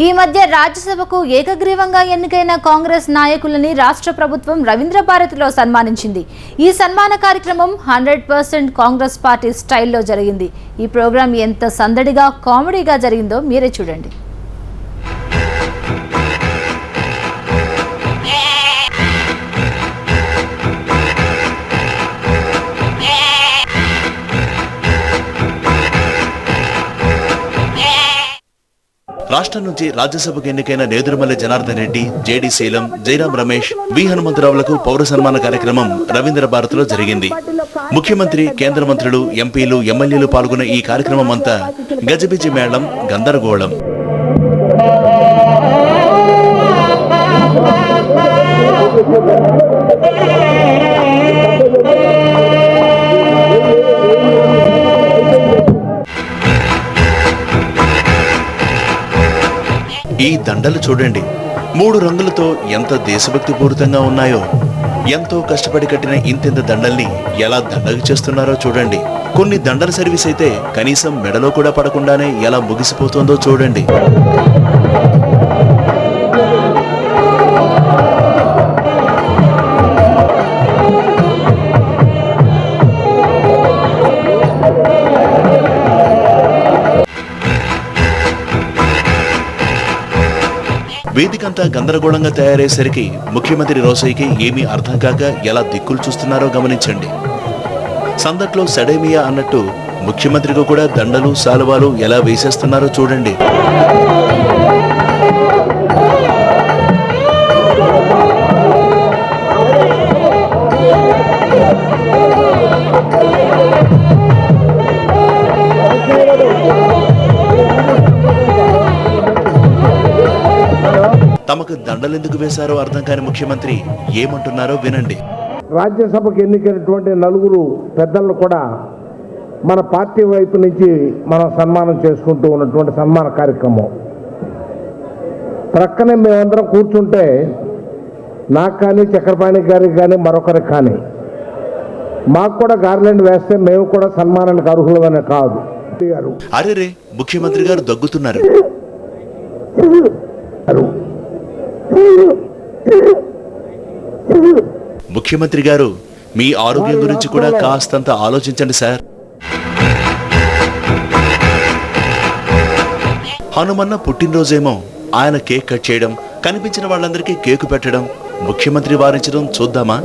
ఈ మధ్య రాజ్యసభకు ఏకగ్రీవంగా ఎన్నికైన కాంగ్రెస్ నాయకులని రాష్ట్ర ప్రభుత్వం రవీంద్ర భారతిలో సన్మానించింది. ఈ సన్మాన కార్యక్రమం 100% కాంగ్రెస్ పార్టీ స్టైల్లో జరిగింది. ఈ ప్రోగ్రాం ఎంత సందడిగా కామెడీగా జరిగిందో మీరే చూడండి. రాష్ట్రం నుంచి రాజ్యసభకు ఎన్నికైన నేదురుమల్లి జనార్దన్ రెడ్డి, జేడీ శీలం, జయరాం రమేష్, వి హనుమంతరావులకు పౌర సన్మాన కార్యక్రమం రవీంద్ర భారతిలో జరిగింది. ముఖ్యమంత్రి, కేంద్ర మంత్రులు, ఎంపీలు, ఎమ్మెల్యేలు పాల్గొన్న ఈ కార్యక్రమం అంతా గజిబిజి మేళం, గందరగోళం. ఈ దండలు చూడండి, 3 రంగులతో ఎంత దేశభక్తి పూరితంగా ఉన్నాయో. ఎంతో కష్టపడి కట్టిన ఇంతెంత దండల్ని ఎలా దండగ చేస్తున్నారో చూడండి. కొన్ని దండల సర్వీస్ అయితే కనీసం మెడలో కూడా పడకుండానే ఎలా ముగిసిపోతుందో చూడండి. వేదికంతా గందరగోళంగా తయారయ్యేసరికి ముఖ్యమంత్రి రోసయ్యకి ఏమీ అర్థం కాక ఎలా దిక్కులు చూస్తున్నారో గమనించండి. సందట్లో సడేమియా అన్నట్టు ముఖ్యమంత్రికి కూడా దండలు, శాలువాలు ఎలా వేసేస్తున్నారో చూడండి. తమకు దండలెందుకు వేశారో అర్థం కాని ముఖ్యమంత్రి ఏమంటున్నారో వినండి. రాజ్యసభకు ఎన్నికైనటువంటి 4 పెద్దలను కూడా మన పార్టీ వైపు నుంచి మనం సన్మానం చేసుకుంటూ ఉన్నటువంటి సన్మాన కార్యక్రమం. ప్రక్కనే మేమందరం కూర్చుంటే నాకు కానీ, చక్రపాణి గారికి కానీ, మరొకరికి కానీ మాకు కూడా గార్లెండ్ వేస్తే మేము కూడా సన్మానానికి అర్హులమనే కాదు. అరే, ముఖ్యమంత్రి గారు దగ్గుతున్నారు. ముఖ్యమంత్రి గారు, మీ ఆరోగ్యం గురించి కూడా కాస్తంత ఆలోచించండి సార్. హనుమన్న పుట్టినరోజేమో ఆయన కేక్ కట్ చేయడం, కనిపించిన వాళ్ళందరికీ కేకు పెట్టడం, ముఖ్యమంత్రి వారించడం చూద్దామా?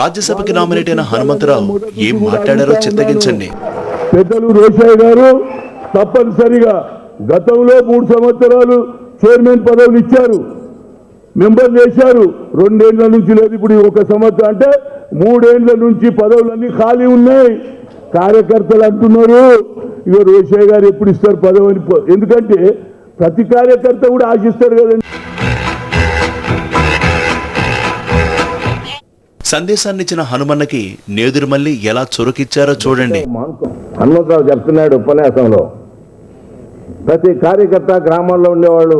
రాజ్యసభకి నామినేట్ అయిన హనుమంతరావు ఏం మాట్లాడారో చిత్తగించండి. పెద్దలు రోషయ్య గారు తప్పనిసరిగా గతంలో 3 సంవత్సరాలు చైర్మన్ పదవులు ఇచ్చారు, మెంబర్లు చేశారు. 2 ఏళ్ల నుంచి లేదు, ఇప్పుడు 1 సంవత్సరం అంటే 3 ఏళ్ల నుంచి పదవులన్నీ ఖాళీ ఉన్నాయి. కార్యకర్తలు అంటున్నారు ఇక రోషయ్య గారు ఎప్పుడు ఇస్తారు పదవి అని. ఎందుకంటే ప్రతి కార్యకర్త కూడా ఆశిస్తారు కదండి. సందేశాన్ని ఇచ్చిన హనుమన్నకి నేదురుమల్లి ఎలా చురుకిచ్చారో చూడండి. హనుమంతరావు చెప్తున్నాడు ఉపన్యాసంలో, ప్రతి కార్యకర్త గ్రామాల్లో ఉండేవాళ్ళు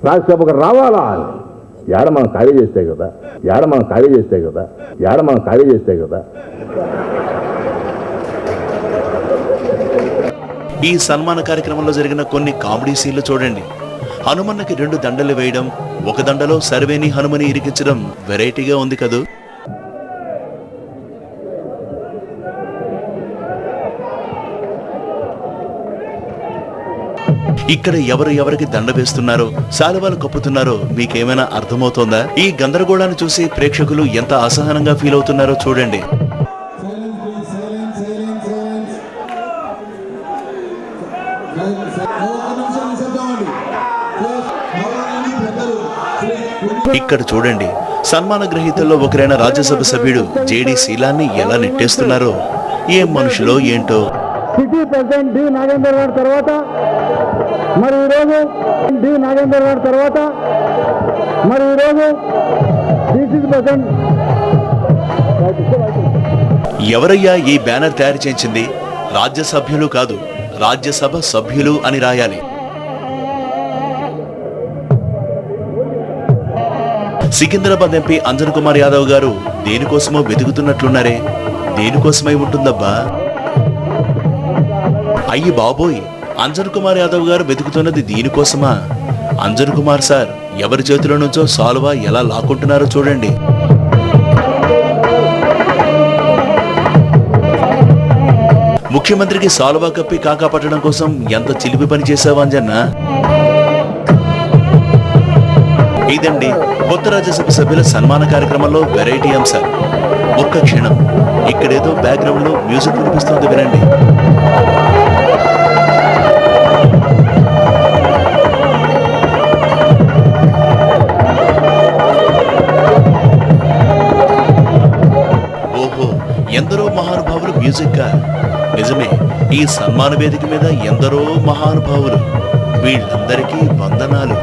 రాజ్యసభకు రావాలా అని. ఏడ మనం ఖాళీ చేస్తే కదా. ఈ సన్మాన కార్యక్రమంలో జరిగిన కొన్ని కామెడీ సీన్లు చూడండి. హనుమన్నకి 2 దండలు వేయడం, ఒక దండలో సర్వేని హనుమని ఇరికించడం వెరైటీగా ఉంది కదూ. ఇక్కడ ఎవరికి దండ వేస్తున్నారో, శాలువాలు కప్పుతున్నారో మీకేమైనా అర్థమవుతోందా? ఈ గందరగోళాన్ని చూసి ప్రేక్షకులు ఎంత అసహనంగా ఫీల్ అవుతున్నారో చూడండి. ఇక్కడ చూడండి, సన్మాన గ్రహీతల్లో ఒకరైన రాజ్యసభ సభ్యుడు జేడీ శీలాన్ని ఎలా నెట్టేస్తున్నారో ఏం మనుషులో ఏంటో. సిటీ ప్రెసిడెంట్ డి నాగేందర్ గారి తర్వాత మరి ఈరోజు డి నాగేందర్ గారి తర్వాత మరి ఈరోజు డిసిసి ప్రెసిడెంట్ ఎవరయ్యా ఈ బ్యానర్ తయారు చేయించింది? రాజ్యసభ్యులు కాదు, రాజ్యసభ సభ్యులు అని రాయాలి. సికింద్రాబాద్ ఎంపీ అంజన్ కుమార్ యాదవ్ గారు దేనికోసమో వెతుకుతున్నట్లున్నారే. దేనికోసమై ఉంటుందబ్బా? అయ్యి బాబోయ్, అంజన్ కుమార్ యాదవ్ గారు వెతుకుతున్నది దీనికోసమా? అంజన్ కుమార్ సార్ ఎవరి చేతిలో నుంచో సాల్వా ఎలా లాక్కుంటున్నారో చూడండి. ముఖ్యమంత్రికి సాల్వా కప్పి కాకా పట్టడం కోసం ఎంత చిలిపి పని చేశావా అంజన్న? ఇదండి కొత్త రాజ్యసభ సభ్యుల సన్మాన కార్యక్రమంలో వెరైటీ అంశాలు. ఒక్క క్షణం, ఇక్కడేదో బ్యాక్గ్రౌండ్ లో మ్యూజిక్ వినిపిస్తుంది, వినండి. ఓహో, ఎందరో మహానుభావులు మ్యూజిక్ గా. నిజమే, ఈ సన్మాన వేదిక మీద ఎందరో మహానుభావులు. వీళ్ళందరికీ వందనాలు.